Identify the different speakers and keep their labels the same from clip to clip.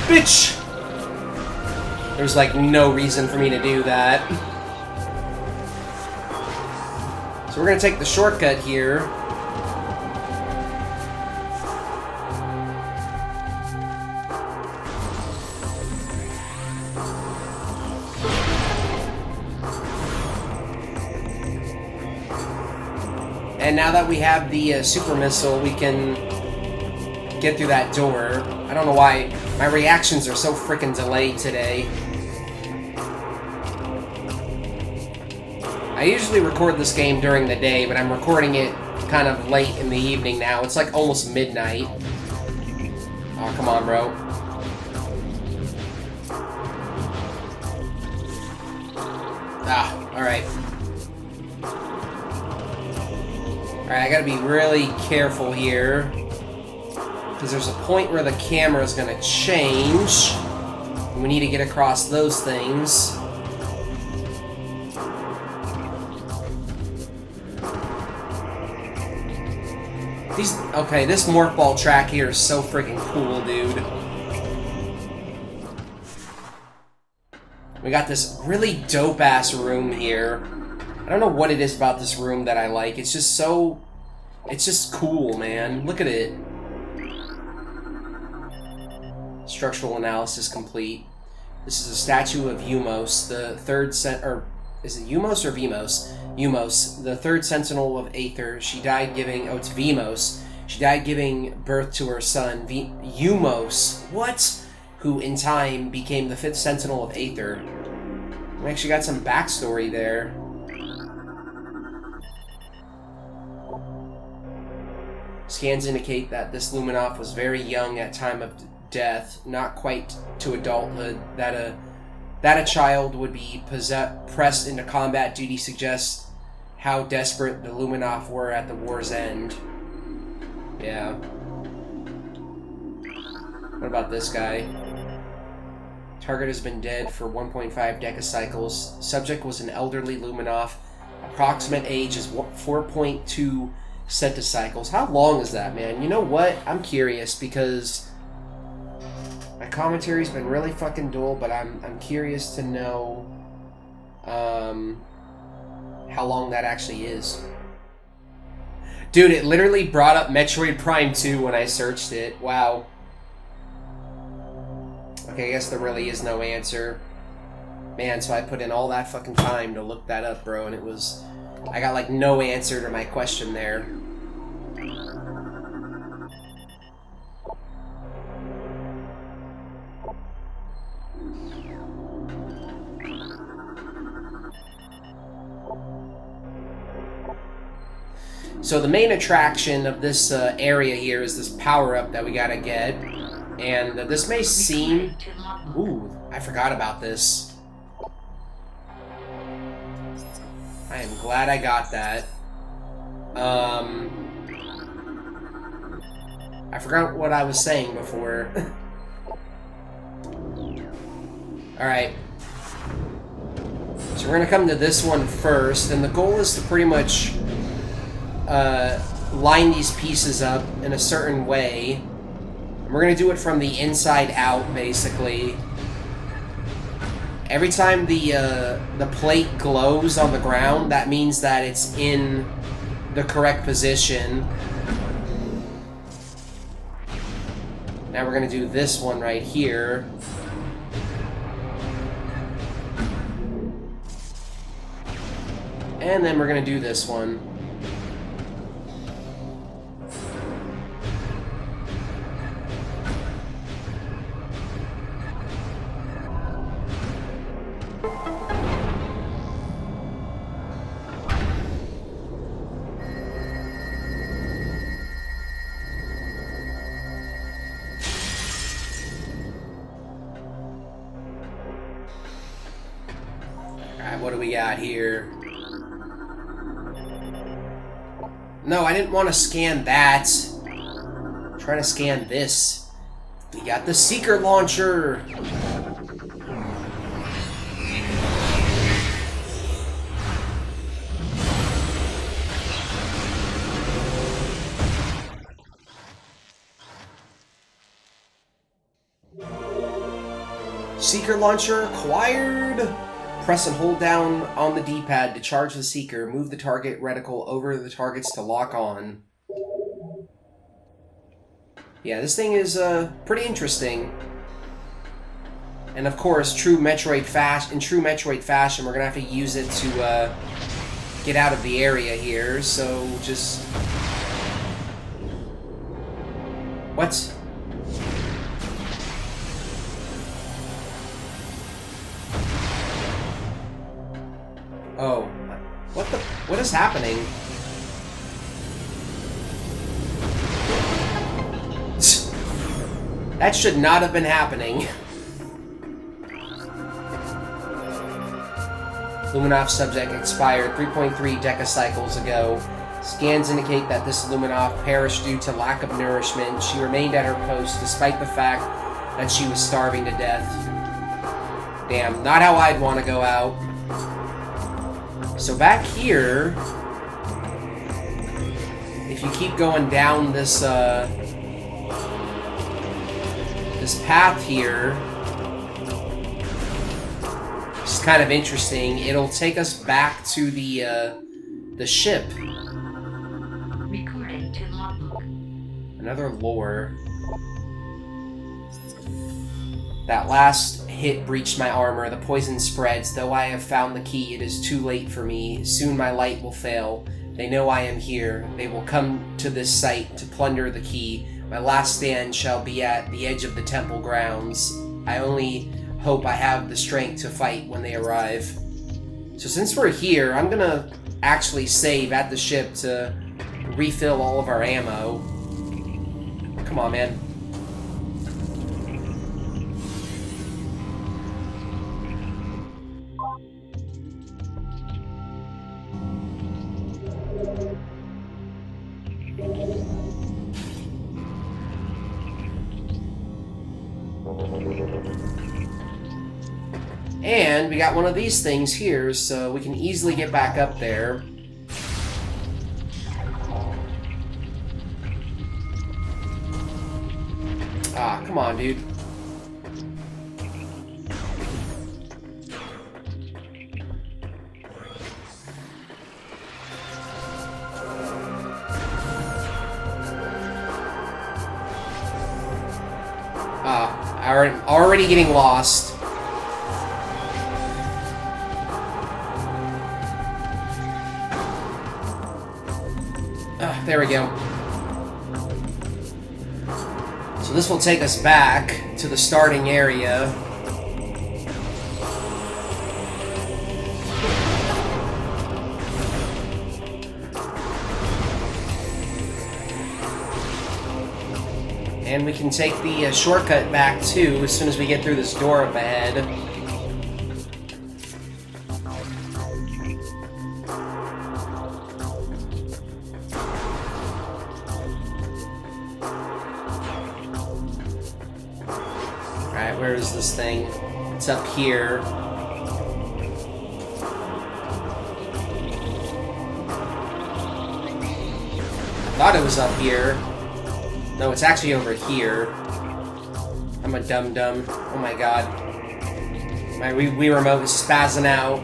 Speaker 1: Bitch! There's like no reason for me to do that. So we're gonna take the shortcut here. And now that we have the super missile, we can get through that door. I don't know why my reactions are so freaking delayed today. I usually record this game during the day, but I'm recording it kind of late in the evening now. It's like almost midnight. Oh, come on, bro. Ah, alright. Alright, I gotta be really careful here. Because there's a point where the camera is gonna change. And we need to get across those things. Okay, this morph ball track here is so freaking cool, dude. We got this really dope-ass room here. I don't know what it is about this room that I like. It's just so... It's just cool, man. Look at it. Structural analysis complete. This is a statue of Eumos, the third is it Eumos or Vimos? Eumos, the third sentinel of Aether. She died giving... Oh, it's Vimos. She died giving birth to her son, Eumos. What? Who, in time, became the fifth sentinel of Aether. We actually got some backstory there. Scans indicate that this Luminoff was very young at time of death, not quite to adulthood. That a child would be pressed into combat duty suggests how desperate the Luminoff were at the war's end. Yeah. What about this guy? Target has been dead for 1.5 decacycles. Subject was an elderly Luminoff. Approximate age is 4.2 centicycles. How long is that, man? You know what? I'm curious because my commentary's been really fucking dull, but I'm curious to know how long that actually is. Dude, it literally brought up Metroid Prime 2 when I searched it. Wow. Okay, I guess there really is no answer. Man, so I put in all that fucking time to look that up, bro, and it was... I got, like, no answer to my question there. So the main attraction of this area here is this power-up that we gotta get. And this may seem... Ooh, I forgot about this. I am glad I got that. I forgot what I was saying before. Alright. So we're gonna come to this one first, and the goal is to pretty much line these pieces up in a certain way. We're gonna do it from the inside out, basically. Every time the plate glows on the ground, that means that it's in the correct position. Now we're gonna do this one right here. And then we're gonna do this one. What do we got here? No, I didn't want to scan that. I'm trying to scan this. We got the Seeker Launcher. Seeker launcher acquired! Press and hold down on the D-pad to charge the Seeker. Move the target reticle over the targets to lock on. Yeah, this thing is pretty interesting. And of course, in true Metroid fashion, we're gonna have to use it to get out of the area here. So just what? Oh, what is happening? That should not have been happening. Luminoff subject expired 3.3 decacycles ago. Scans indicate that this Luminoff perished due to lack of nourishment. She remained at her post despite the fact that she was starving to death. Damn, not how I'd want to go out. So back here, if you keep going down this this path here, which is kind of interesting, it'll take us back to the ship.
Speaker 2: Recording to logbook.
Speaker 1: Another lore. That last hit breached my armor. The poison spreads. Though I have found the key, it is too late for me. Soon my light will fail. They know I am here. They will come to this site to plunder the key. My last stand shall be at the edge of the temple grounds. I only hope I have the strength to fight when they arrive. So since we're here, I'm gonna actually save at the ship to refill all of our ammo. Come on, man. And we got one of these things here, so we can easily get back up there. Ah, come on, dude. Ah, I'm already getting lost. There we go. So this will take us back to the starting area. And we can take the shortcut back too as soon as we get through this door up ahead. Alright, where is this thing? It's up here. I thought it was up here. No, it's actually over here. I'm a dum-dum. Oh my god. My Wii remote is spazzing out.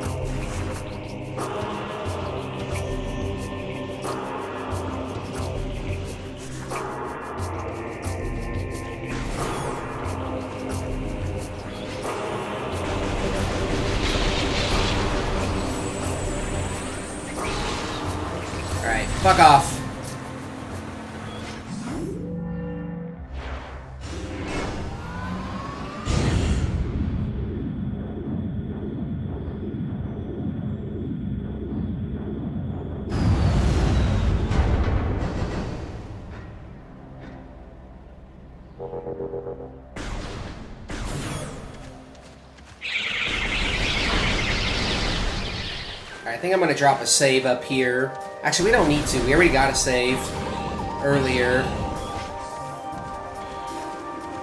Speaker 1: Alright, fuck off. I think I'm gonna drop a save up here. Actually, we don't need to. We already got a save earlier.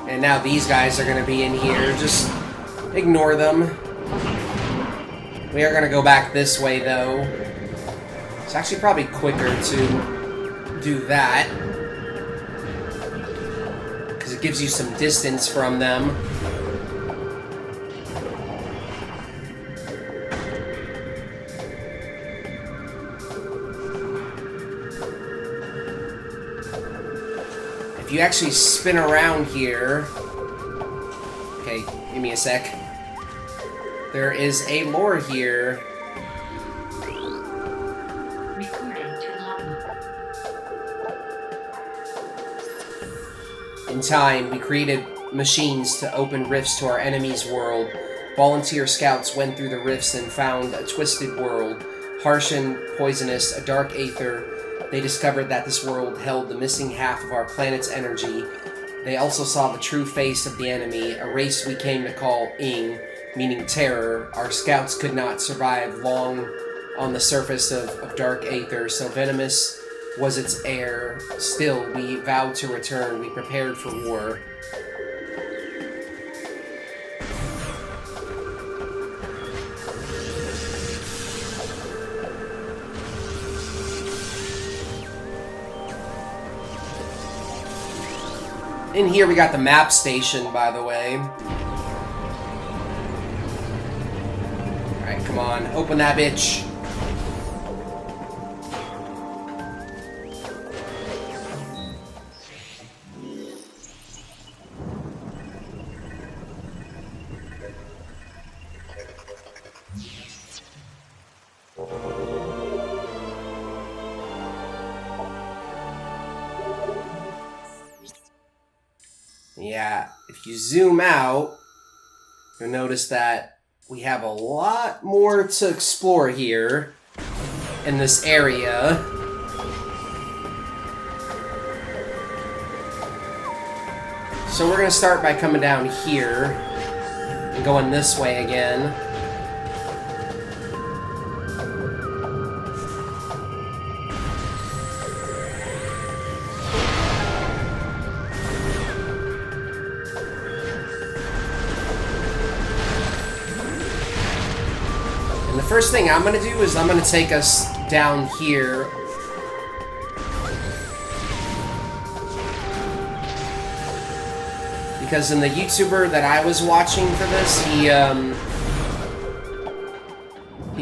Speaker 1: And now these guys are gonna be in here. Just ignore them. We are gonna go back this way, though. It's actually probably quicker to do that, because it gives you some distance from them. If you actually spin around here... Okay, give me a sec. There is a lore here. In time, we created machines to open rifts to our enemy's world. Volunteer scouts went through the rifts and found a twisted world, harsh and poisonous, a dark aether. They discovered that this world held the missing half of our planet's energy. They also saw the true face of the enemy, a race we came to call Ing, meaning terror. Our scouts could not survive long on the surface of dark aether, so venomous was its air. Still, we vowed to return. We prepared for war. In here we got the map station, by the way. Alright, come on. Open that bitch. Yeah, if you zoom out, you'll notice that we have a lot more to explore here in this area. So we're going to start by coming down here and going this way again. The first thing I'm going to do is I'm going to take us down here. Because in the YouTuber that I was watching for this, he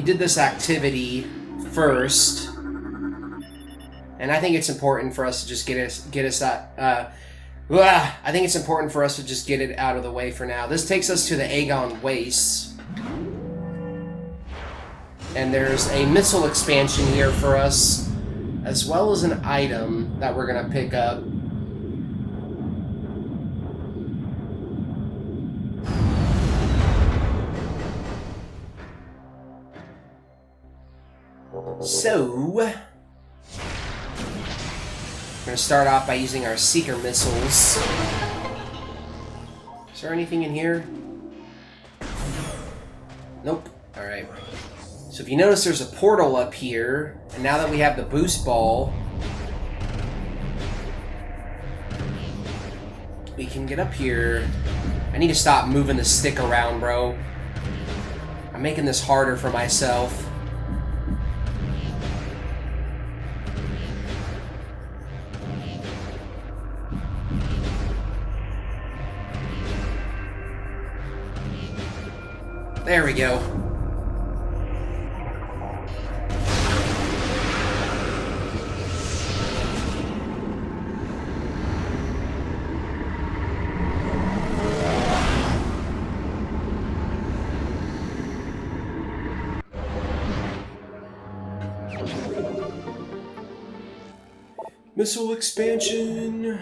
Speaker 1: did this activity first. And I think it's important for us to just I think it's important for us to just get it out of the way for now. This takes us to the Aegon Wastes. And there's a missile expansion here for us, as well as an item that we're going to pick up. So, we're going to start off by using our Seeker missiles. Is there anything in here? Nope. Alright. So if you notice, there's a portal up here, and now that we have the boost ball, we can get up here. I need to stop moving the stick around, bro. I'm making this harder for myself. There we go. Missile expansion.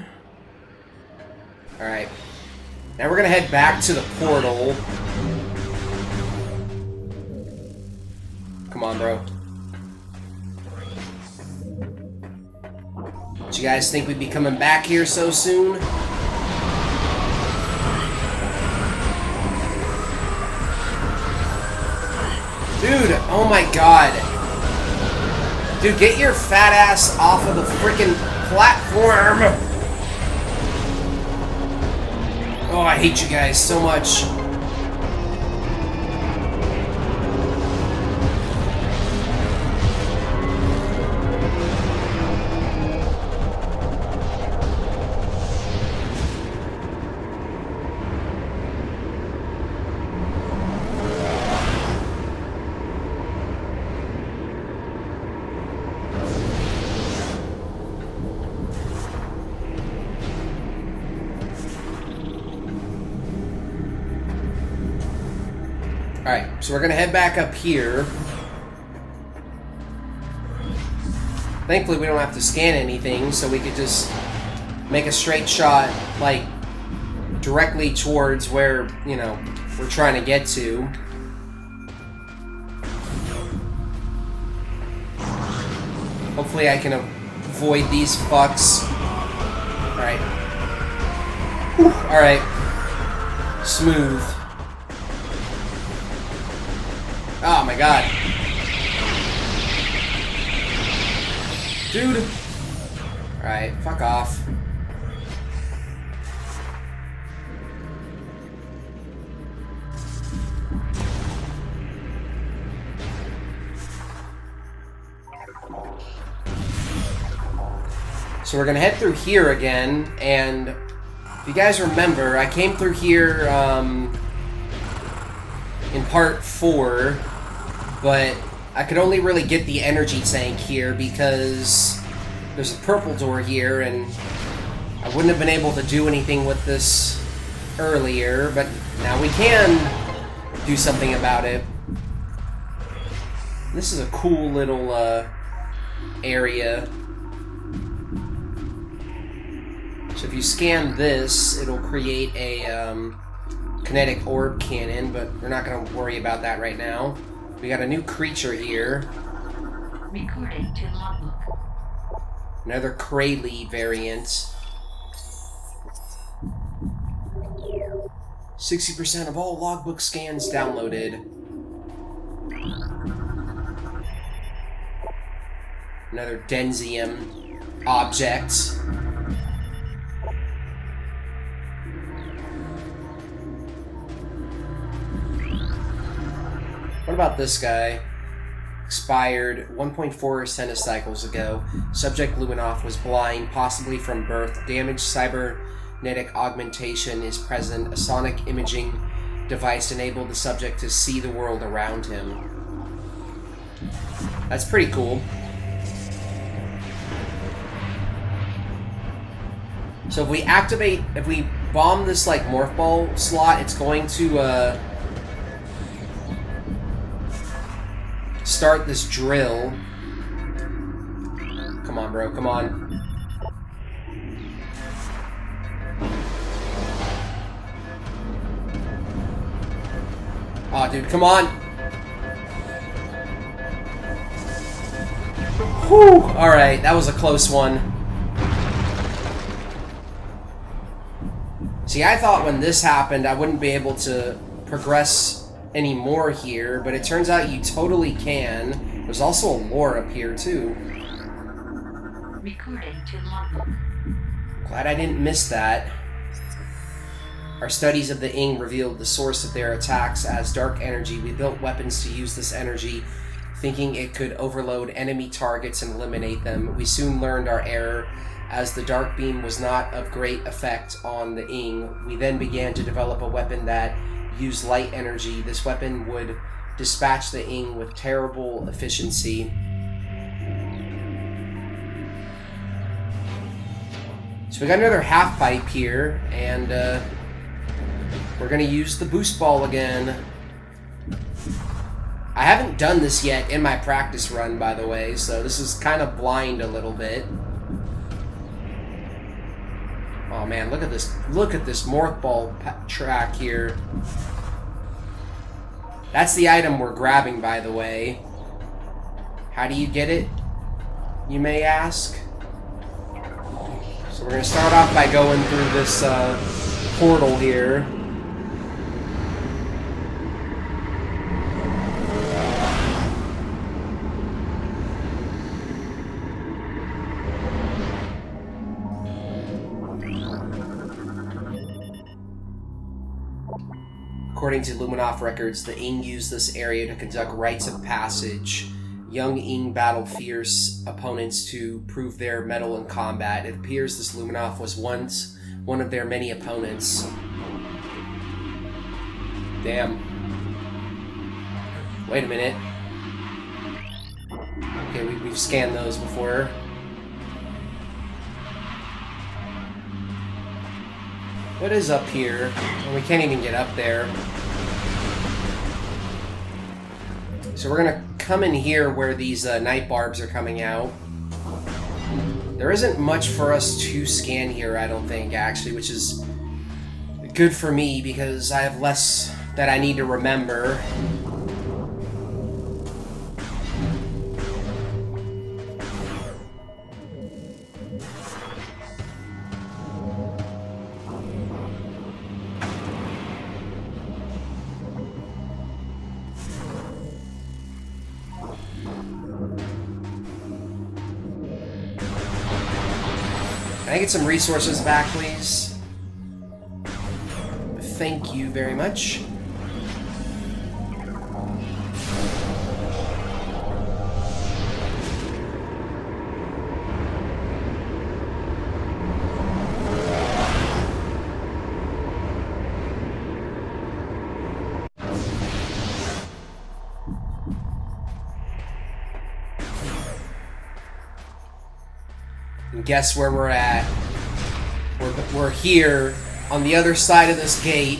Speaker 1: Alright. Now we're gonna head back to the portal. Come on, bro. Did you guys think we'd be coming back here so soon? Dude, oh my god. Dude, get your fat ass off of the freaking platform! Oh, I hate you guys so much. Alright, so we're gonna head back up here. Thankfully, we don't have to scan anything, so we could just make a straight shot, like, directly towards where, you know, we're trying to get to. Hopefully I can avoid these fucks. Alright. Alright. Smooth. Oh my god. Dude. Alright, fuck off. So we're gonna head through here again, and if you guys remember, I came through here in part 4, but I could only really get the energy tank here because there's a purple door here, and I wouldn't have been able to do anything with this earlier, but now we can do something about it. This is a cool little area. So if you scan this, it'll create a kinetic orb cannon, but we're not going to worry about that right now. We got a new creature here.
Speaker 2: Recording to logbook.
Speaker 1: Another Kralee variant. 60% of all logbook scans downloaded. Another Denzium object. What about this guy? Expired 1.4 centicycles ago. Subject Luminoff was blind, possibly from birth. Damaged cybernetic augmentation is present. A sonic imaging device enabled the subject to see the world around him. That's pretty cool. So if we bomb this like morph ball slot, it's going to start this drill. Come on, bro, come on. Aw, dude, come on. Whew, alright, that was a close one. See, I thought when this happened I wouldn't be able to progress any more here, but it turns out you totally can. There's also a lore up here, too.
Speaker 2: Recording to logbook.
Speaker 1: Glad I didn't miss that. Our studies of the Ing revealed the source of their attacks as dark energy. We built weapons to use this energy, thinking it could overload enemy targets and eliminate them. We soon learned our error, as the dark beam was not of great effect on the Ing. We then began to develop a weapon that used light energy. This weapon would dispatch the Ing with terrible efficiency. So we got another half pipe here, and we're gonna use the boost ball again. I haven't done this yet in my practice run, by the way, so this is kind of blind a little bit. Oh man, look at this morph ball track here. That's the item we're grabbing, by the way. How do you get it, you may ask? So we're going to start off by going through this portal here. According to Luminoff records, the Ing used this area to conduct rites of passage. Young Ing battled fierce opponents to prove their mettle in combat. It appears this Luminoff was once one of their many opponents. Damn. Wait a minute. Okay, we've scanned those before. What is up here? Well, we can't even get up there. So we're gonna come in here where these night barbs are coming out. There isn't much for us to scan here, I don't think, actually, which is good for me because I have less that I need to remember. Can I get some resources back, please? Thank you very much. And guess where we're at? We're here on the other side of this gate.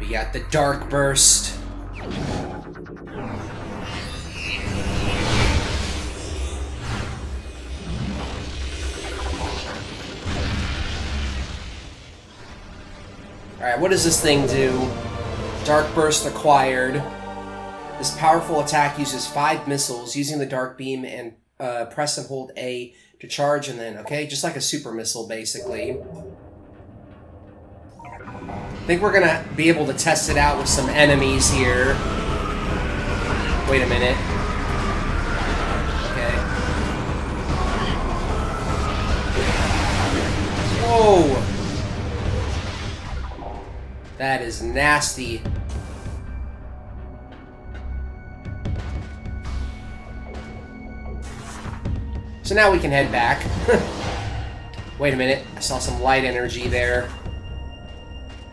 Speaker 1: We got the dark burst. Alright, what does this thing do? Dark Burst acquired. This powerful attack uses 5 missiles, using the Dark Beam and press and hold A to charge and then, okay? Just like a super missile, basically. I think we're gonna be able to test it out with some enemies here. Wait a minute. Okay. Whoa! That is nasty. So now we can head back. Wait a minute, I saw some light energy there.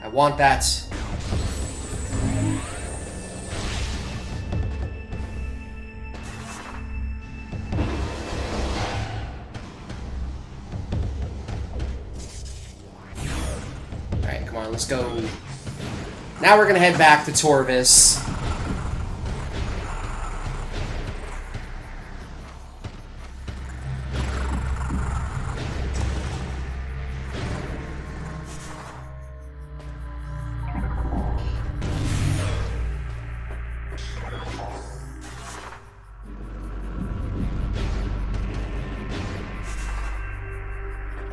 Speaker 1: I want that. Alright, come on, let's go. Now we're gonna head back to Torvis.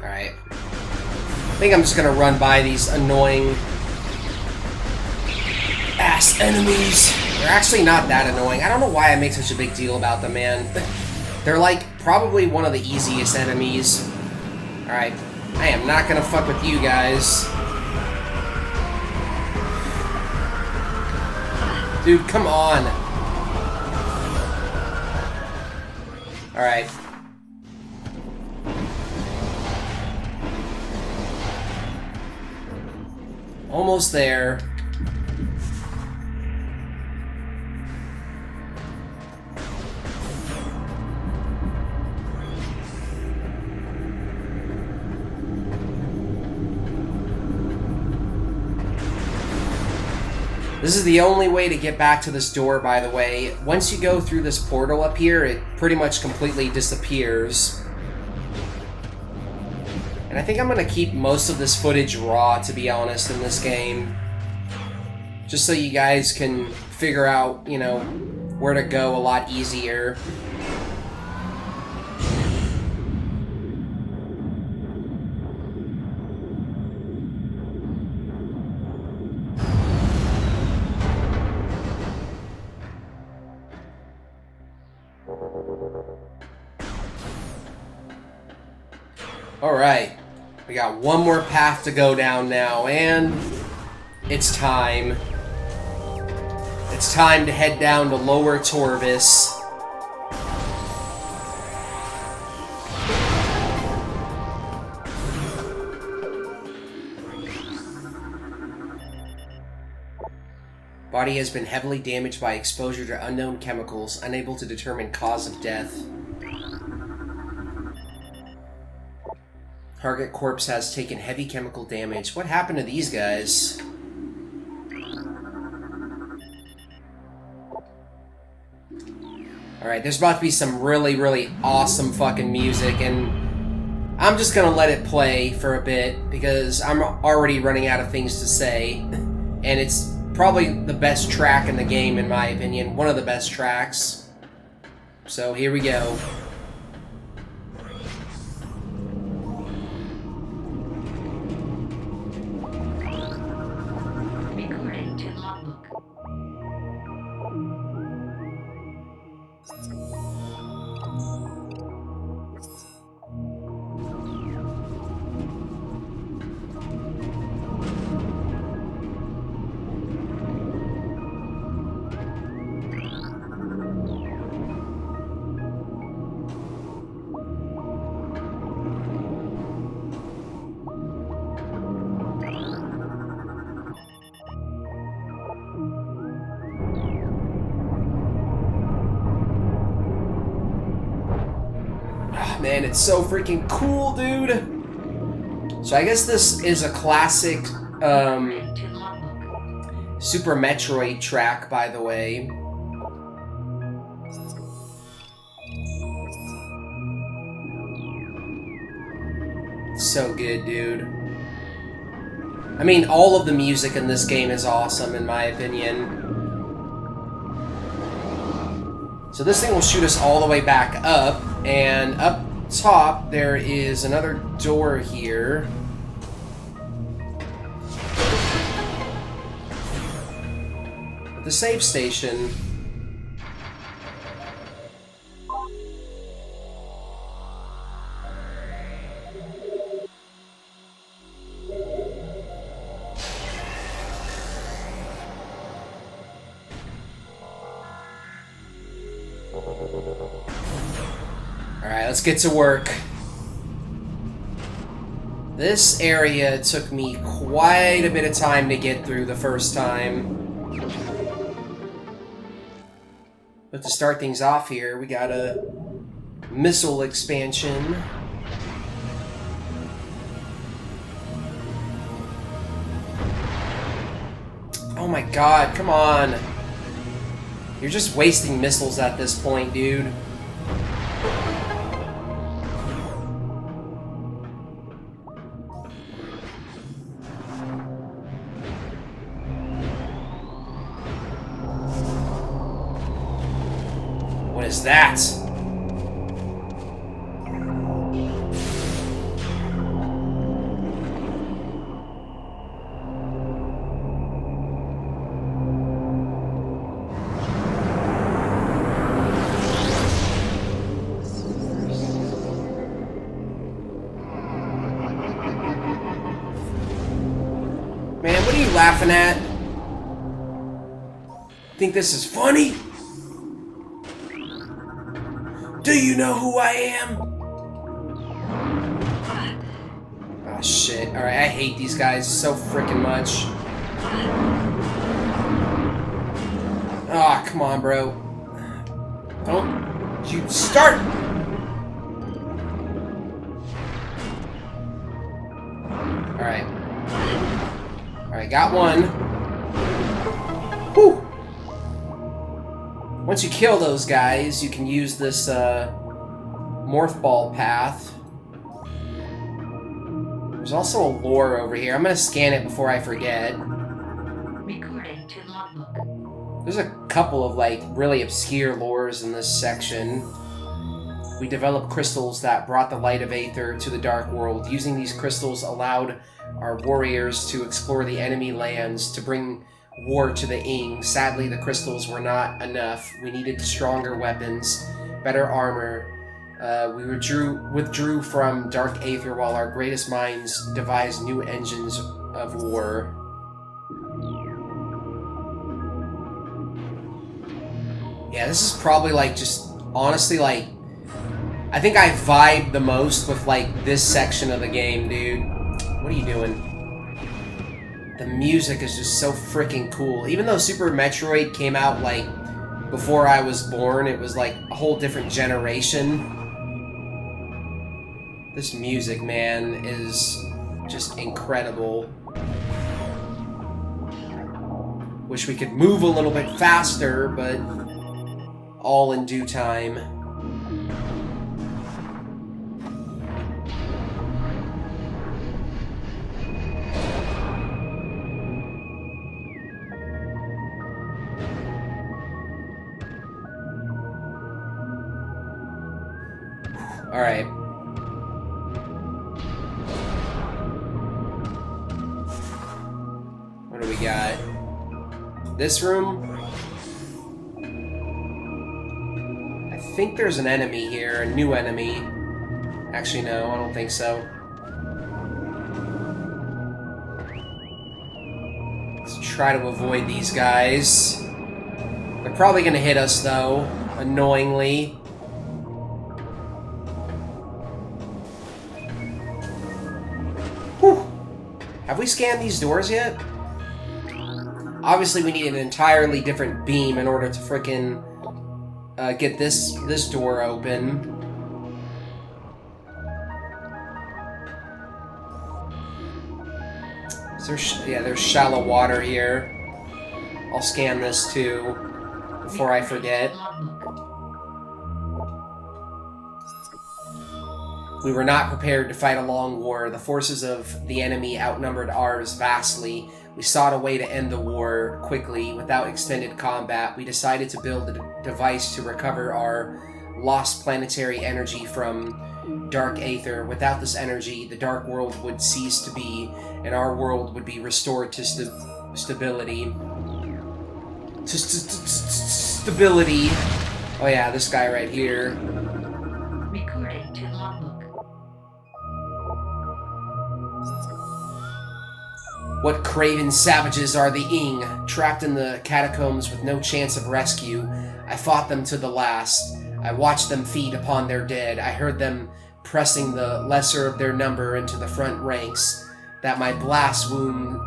Speaker 1: Alright. I think I'm just gonna run by these annoying ass enemies. They're actually not that annoying. I don't know why I make such a big deal about them, man. They're like probably one of the easiest enemies. Alright. I am not gonna fuck with you guys. Dude, come on. Alright. Almost there. This is the only way to get back to this door, by the way. Once you go through this portal up here, it pretty much completely disappears. And I think I'm going to keep most of this footage raw, to be honest, in this game. Just so you guys can figure out, you know, where to go a lot easier. Alright, we got one more path to go down now, and it's time. It's time to head down to Lower Torvis. Body has been heavily damaged by exposure to unknown chemicals, unable to determine cause of death. Target corpse has taken heavy chemical damage. What happened to these guys? Alright, there's about to be some really, really awesome fucking music, and I'm just gonna let it play for a bit, because I'm already running out of things to say, and it's probably the best track in the game, in my opinion. One of the best tracks. So, here we go.
Speaker 2: Recording to logbook.
Speaker 1: Man, it's so freaking cool, dude. So I guess this is a classic
Speaker 2: Recording to logbook.
Speaker 1: Super Metroid track, by the way. It's so good, dude. I mean, all of the music in this game is awesome, in my opinion. So this thing will shoot us all the way back up, and up top there is another door here. The save station. Alright, let's get to work. This area took me quite a bit of time to get through the first time. But to start things off here, we got a missile expansion. Oh my god, come on. You're just wasting missiles at this point, dude. What is that? Man, what are you laughing at? Think this is funny? Do you know who I am? Oh shit. Alright, I hate these guys so freaking much. Ah, oh, come on, bro. Don't you start! Alright. Alright, got one. Whew! Once you kill those guys, you can use this morph ball path. There's also a lore over here. I'm gonna scan it before I forget.
Speaker 2: Recording to logbook.
Speaker 1: There's a couple of like really obscure lores in this section. We developed crystals that brought the light of Aether to the Dark World. Using these crystals allowed our warriors to explore the enemy lands to bring war to the Ing. Sadly, the crystals were not enough. We needed stronger weapons, better armor. We withdrew from Dark Aether while our greatest minds devised new engines of war. Yeah, this is probably like just honestly like I think I vibe the most with like this section of the game, dude. What are you doing? The music is just so freaking cool. Even though Super Metroid came out, like, before I was born, it was, like, a whole different generation. This music, man, is just incredible. Wish we could move a little bit faster, but all in due time. Alright. What do we got? This room? I think there's an enemy here, a new enemy. Actually, no, I don't think so. Let's try to avoid these guys. They're probably gonna hit us, though, annoyingly. Whew. Have we scanned these doors yet? Obviously, we need an entirely different beam in order to frickin' get this door open. Yeah, there's shallow water here. I'll scan this too before I forget. We were not prepared to fight a long war. The forces of the enemy outnumbered ours vastly. We sought a way to end the war quickly, without extended combat. We decided to build a device to recover our lost planetary energy from dark aether. Without this energy, the dark world would cease to be, and our world would be restored to stability. Stability. Oh yeah, this guy right here.
Speaker 2: Recording to logbook.
Speaker 1: What craven savages are the Ing, trapped in the catacombs with no chance of rescue. I fought them to the last. I watched them feed upon their dead. I heard them pressing the lesser of their number into the front ranks. That my blast would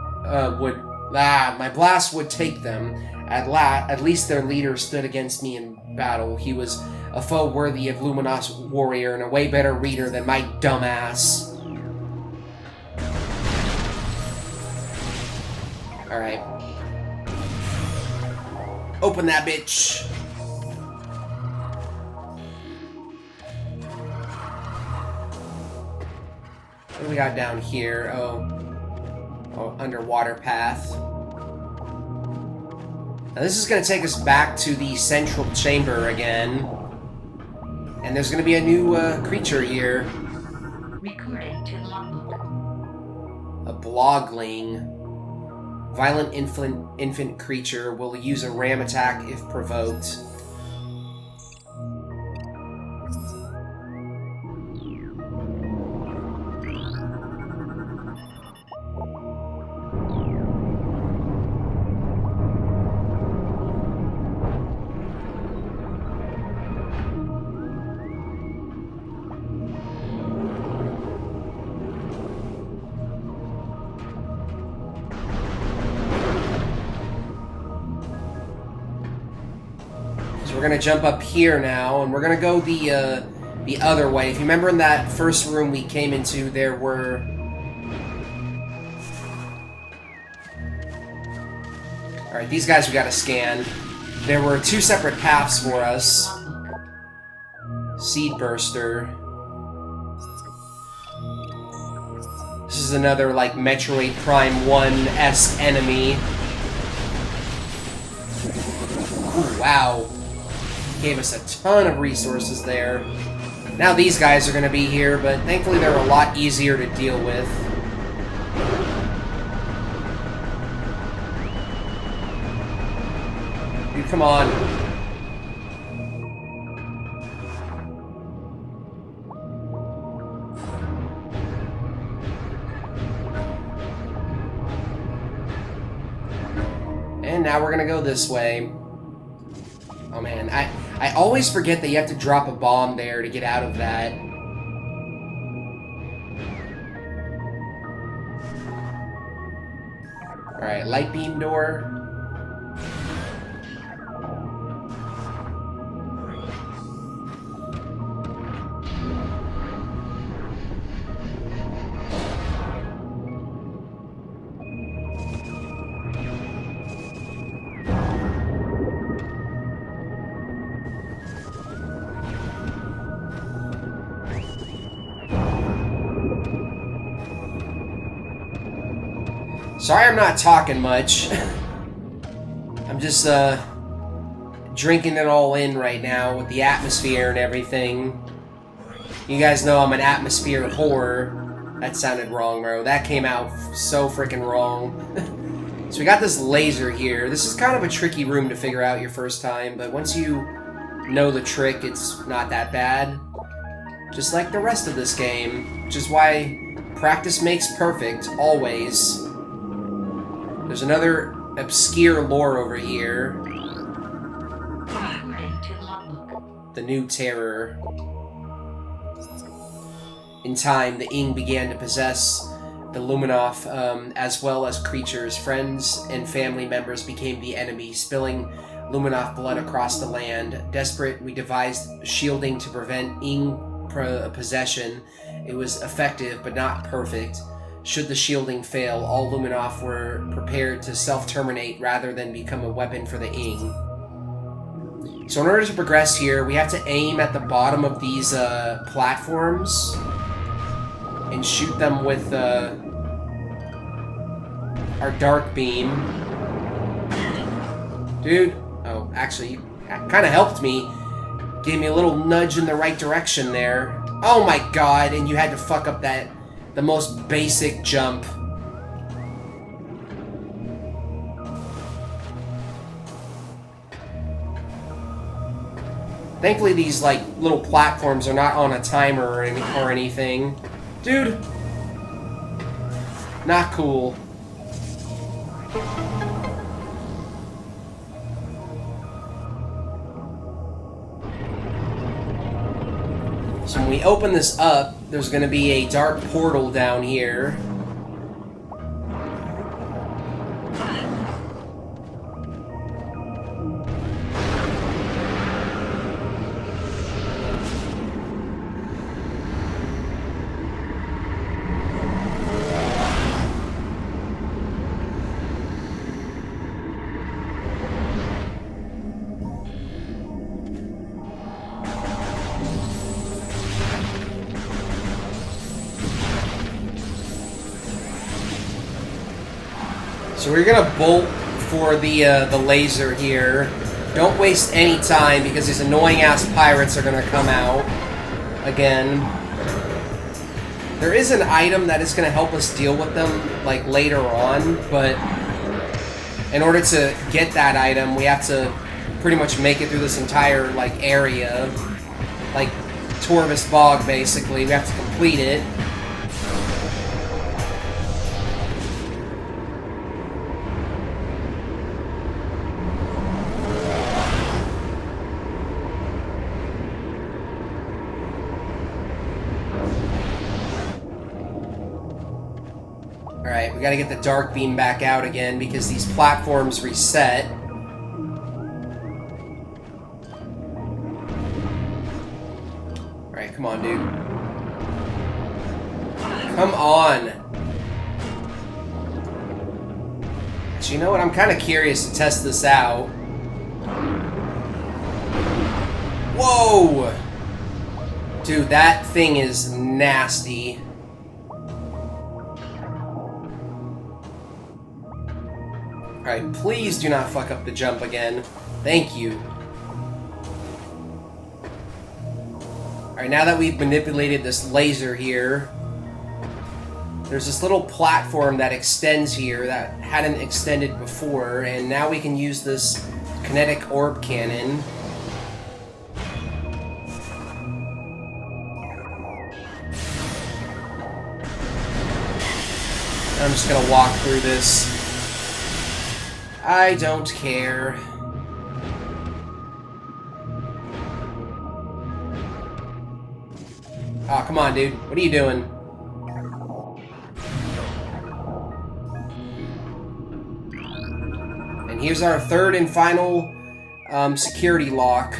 Speaker 1: take them. At least their leader stood against me in battle. He was a foe worthy of Luminos warrior and a way better reader than my dumbass. Alright. Open that bitch. What do we got down here? Oh, underwater path. Now this is going to take us back to the central chamber again. And there's going to be a new creature here.
Speaker 2: Recording to logbook.
Speaker 1: A blogling. Violent infant creature will use a ram attack if provoked. We're gonna jump up here now, and we're gonna go the other way. If you remember in that first room we came into, there were... Alright, these guys we gotta scan. There were two separate paths for us. Seed Burster. This is another, like, Metroid Prime 1-esque enemy. Ooh, wow. Gave us a ton of resources there. Now these guys are going to be here, but thankfully they're a lot easier to deal with. Dude, come on. And now we're going to go this way. Oh man, I always forget that you have to drop a bomb there to get out of that. Alright, light beam door. Sorry I'm not talking much. I'm just, drinking it all in right now with the atmosphere and everything. You guys know I'm an atmosphere whore. That sounded wrong, bro. That came out so freaking wrong. So we got this laser here. This is kind of a tricky room to figure out your first time, but once you know the trick, it's not that bad. Just like the rest of this game, which is why practice makes perfect, always. There's another obscure lore over here. The new terror. In time, the Ing began to possess the Luminoff, as well as creatures. Friends and family members became the enemy, spilling Luminoff blood across the land. Desperate, we devised shielding to prevent Ing possession. It was effective, but not perfect. Should the shielding fail, all Luminoff were prepared to self-terminate rather than become a weapon for the Ing. So in order to progress here, we have to aim at the bottom of these platforms and shoot them with our dark beam. Dude, oh, actually, you kind of helped me. Gave me a little nudge in the right direction there. Oh my god, and you had to fuck up the most basic jump. Thankfully, these, like, little platforms are not on a timer or anything. Dude! Not cool. So when we open this up, there's going to be a dark portal down here. So we're gonna bolt for the laser here. Don't waste any time because these annoying ass pirates are gonna come out again. There is an item that is gonna help us deal with them like later on, but in order to get that item, we have to pretty much make it through this entire like area, like Torvis Bog basically. We have to complete it. Alright, we gotta get the dark beam back out again because these platforms reset. Alright, come on, dude. Come on! So you know what? I'm kind of curious to test this out. Whoa! Dude, that thing is nasty. Alright, please do not fuck up the jump again. Thank you. Alright, now that we've manipulated this laser here, there's this little platform that extends here that hadn't extended before, and now we can use this kinetic orb cannon. I'm just gonna walk through this. I don't care. Oh, come on, dude. What are you doing? And here's our third and final security lock.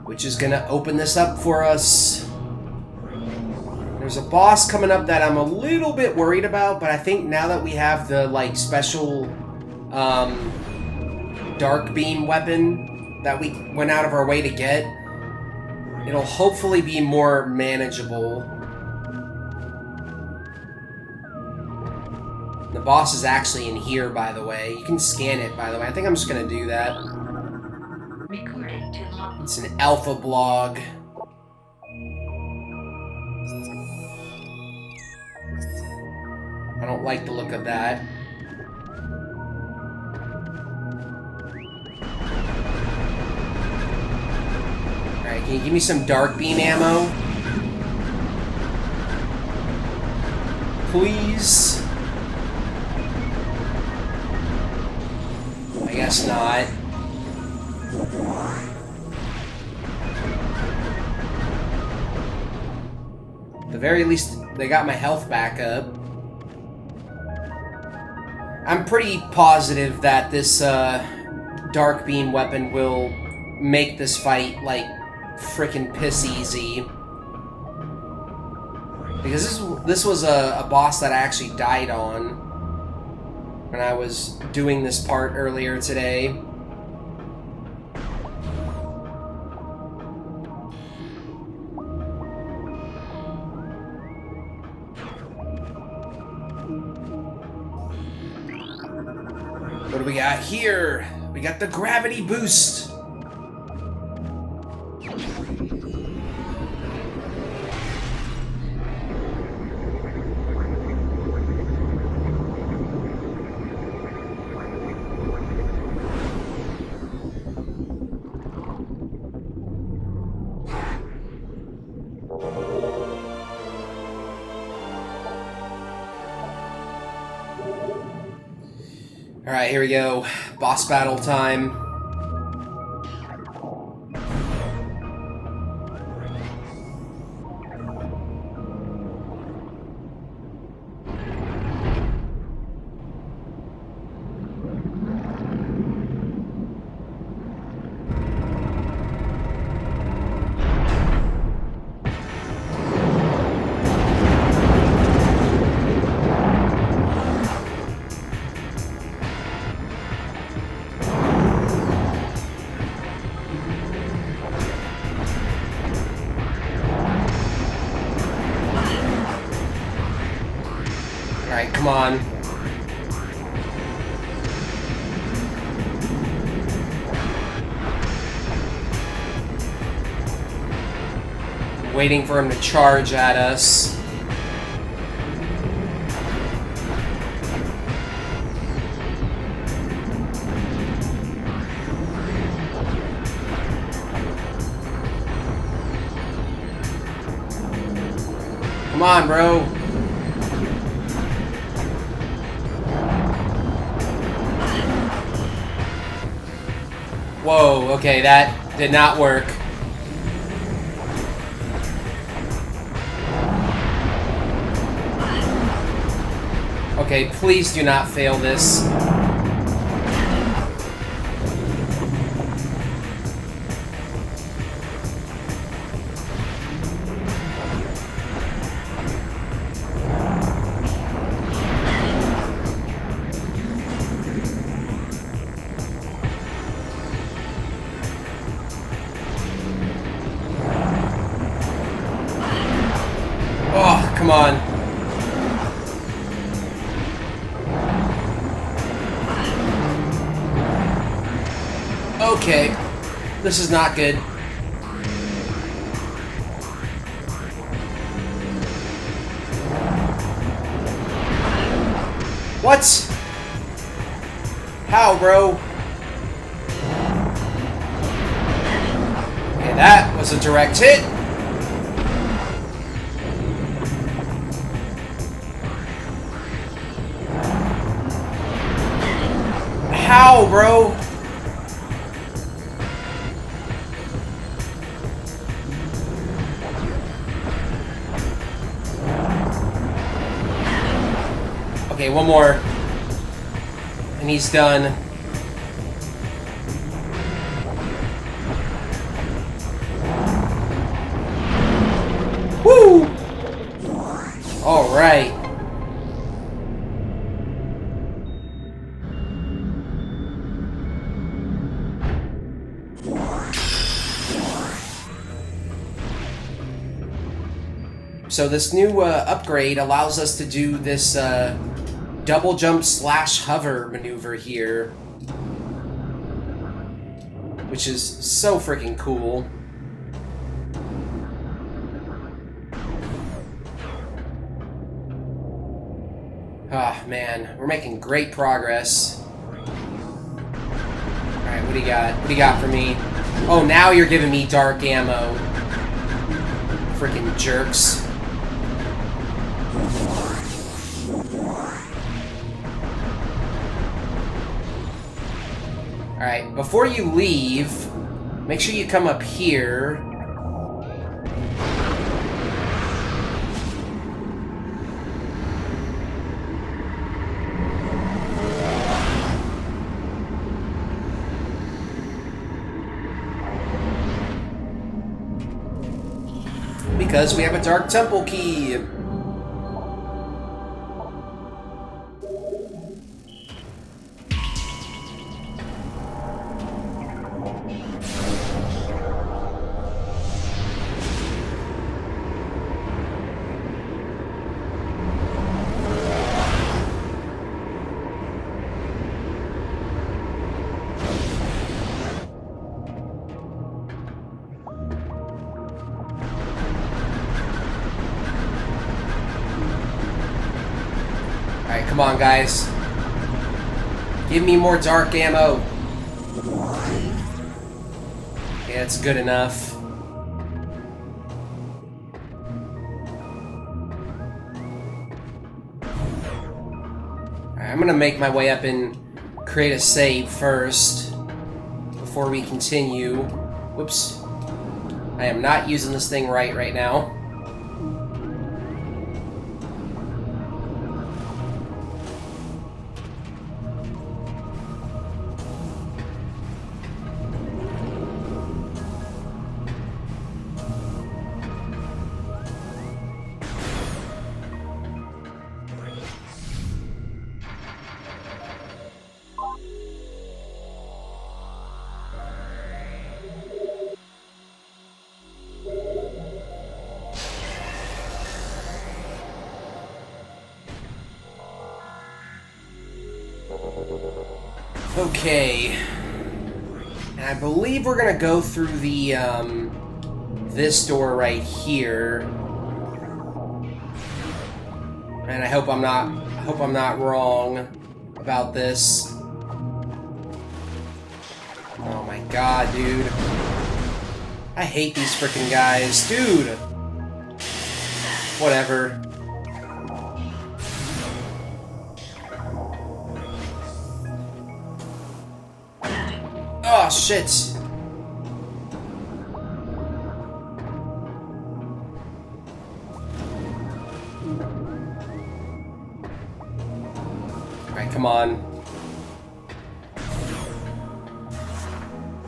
Speaker 1: Which is gonna open this up for us. There's a boss coming up that I'm a little bit worried about, but I think now that we have the like special dark beam weapon that we went out of our way to get, it'll hopefully be more manageable. The boss is actually in here, by the way. You can scan it, by the way. I think I'm just gonna do that.
Speaker 2: Recording to logbook.
Speaker 1: It's an alpha blog. I don't like the look of that. Alright, can you give me some dark beam ammo? Please? I guess not. At the very least, they got my health back up. I'm pretty positive that this dark beam weapon will make this fight like frickin' piss easy. Because this was a boss that I actually died on when I was doing this part earlier today. What do we got here? We got the gravity boost. Alright, here we go. Boss battle time. Alright, come on. Waiting for him to charge at us. Come on, bro. Whoa, okay, that did not work. Okay, please do not fail this. Oh, come on. Okay, this is not good. What? How, bro? Okay, that was a direct hit. bro. Okay, one more. And he's done. Woo! Alright. So this new upgrade allows us to do this double jump slash hover maneuver here, which is so freaking cool. Ah, man, we're making great progress. Alright, what do you got? What do you got for me? Oh, now you're giving me dark ammo. Freaking jerks. Alright, before you leave, make sure you come up here. Because we have a Dark Temple key. Alright, come on, guys. Give me more dark ammo. Yeah, it's good enough. Alright, I'm gonna make my way up and create a save first before we continue. Whoops. I am not using this thing right now. Okay. And I believe we're gonna go through the, this door right here. And I hope I'm not wrong about this. Oh my god, dude. I hate these freaking guys. Dude! Whatever. Oh, shit. Alright, come on.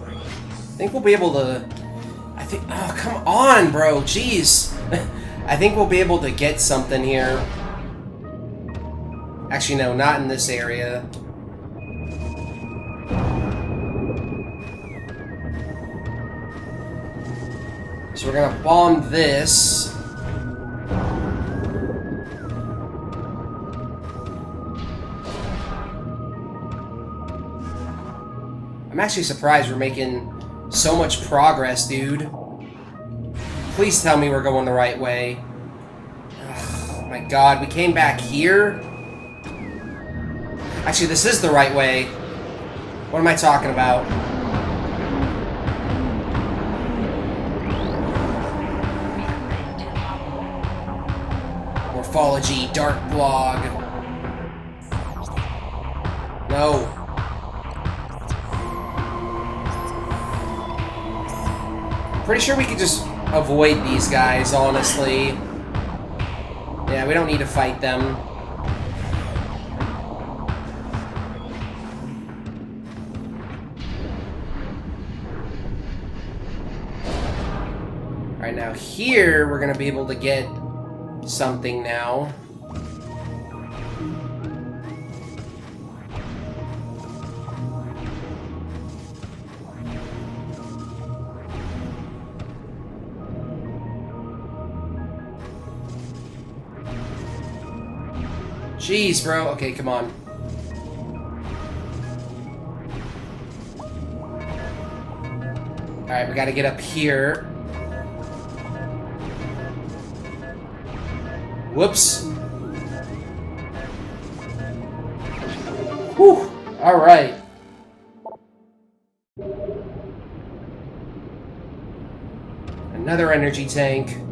Speaker 1: I think we'll be able to... Oh, come on, bro. Jeez. I think we'll be able to get something here. Actually, no, not in this area. So we're gonna bomb this. I'm actually surprised we're making so much progress, dude. Please tell me we're going the right way. Oh my god, we came back here? Actually, this is the right way. What am I talking about? Morphology, dark blog. No. Pretty sure we could just avoid these guys, honestly. Yeah, we don't need to fight them. Alright, now here we're gonna be able to get something now. Jeez, bro. Okay, come on. Alright, we gotta get up here. Whoops. Whew. Alright. Another energy tank.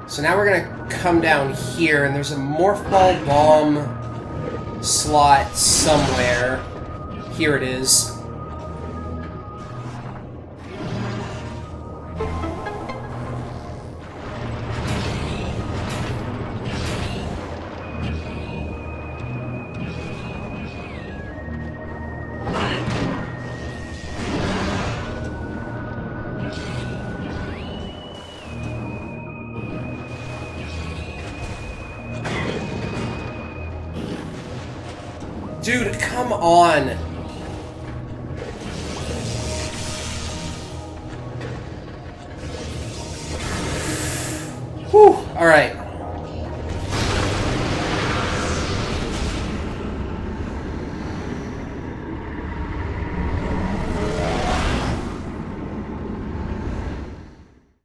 Speaker 1: So now we're gonna come down here, and there's a morph ball bomb slot somewhere. Here it is. Dude, come on! Whew! Alright.